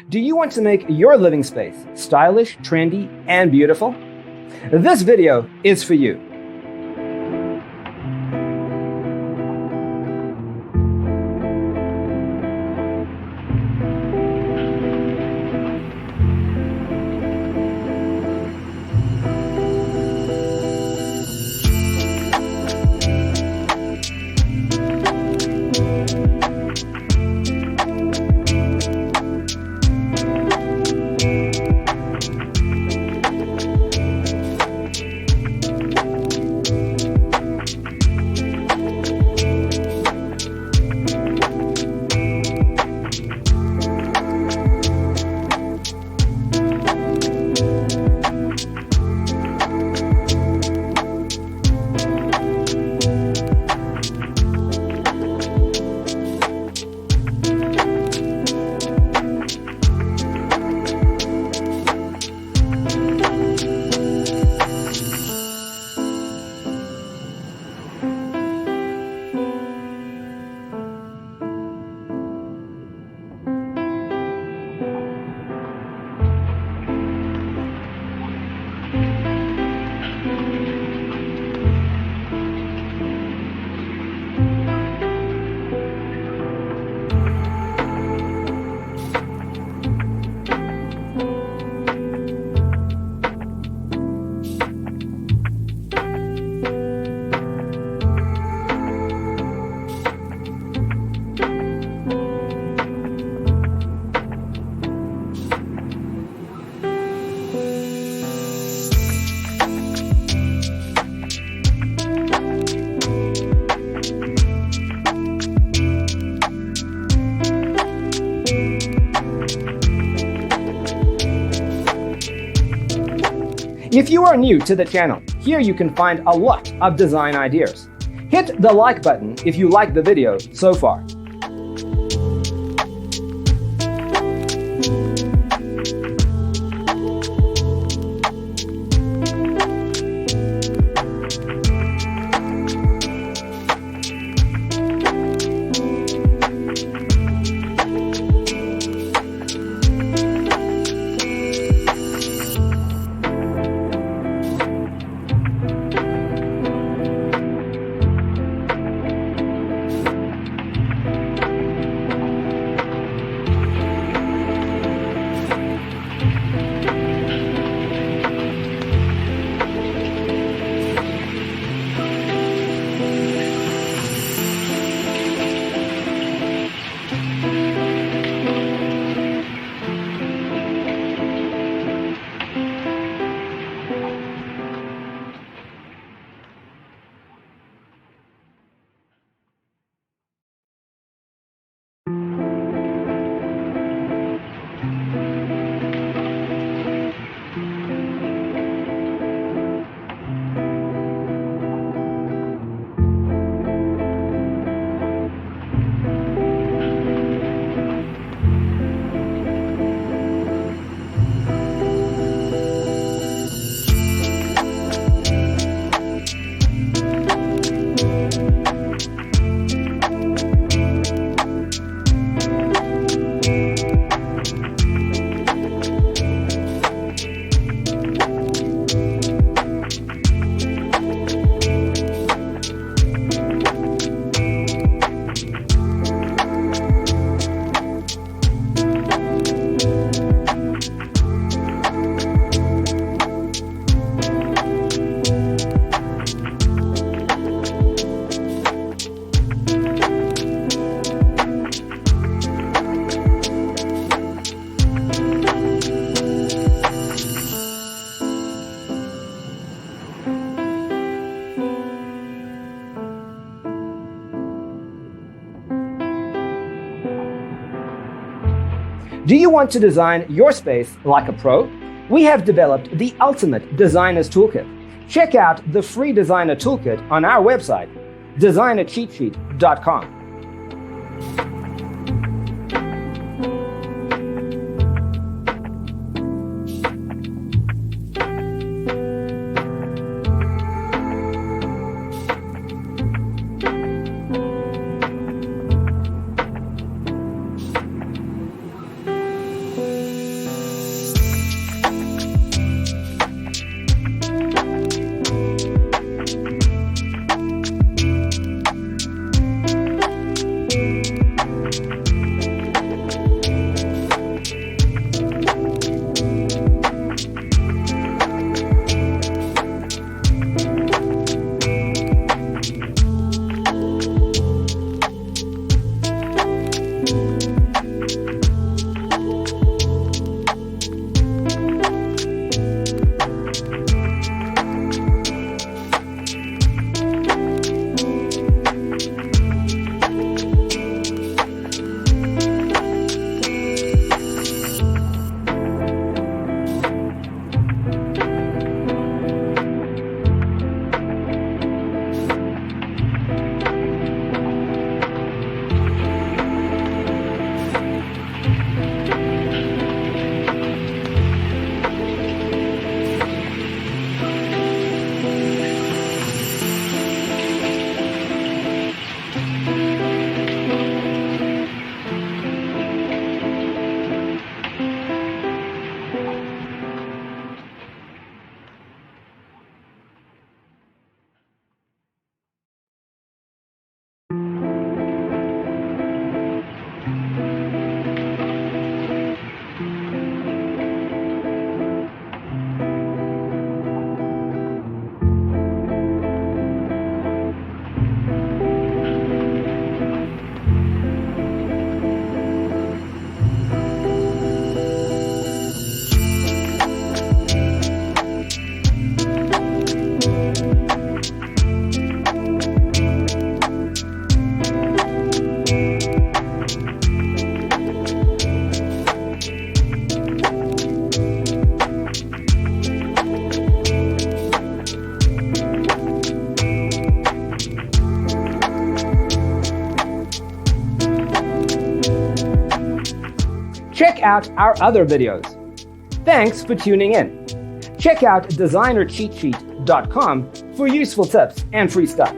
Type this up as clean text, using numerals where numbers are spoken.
Do you want to make your living space stylish, trendy, and beautiful? This video is for you. If you are new to the channel, here you can find a lot of design ideas. Hit the like button if you like the video so far. Do you want to design your space like a pro? We have developed the ultimate designer's toolkit. Check out the free designer toolkit on our website, designercheatsheet.com. check out our other videos. Thanks for tuning in. Check out designercheatsheet.com for useful tips and free stuff.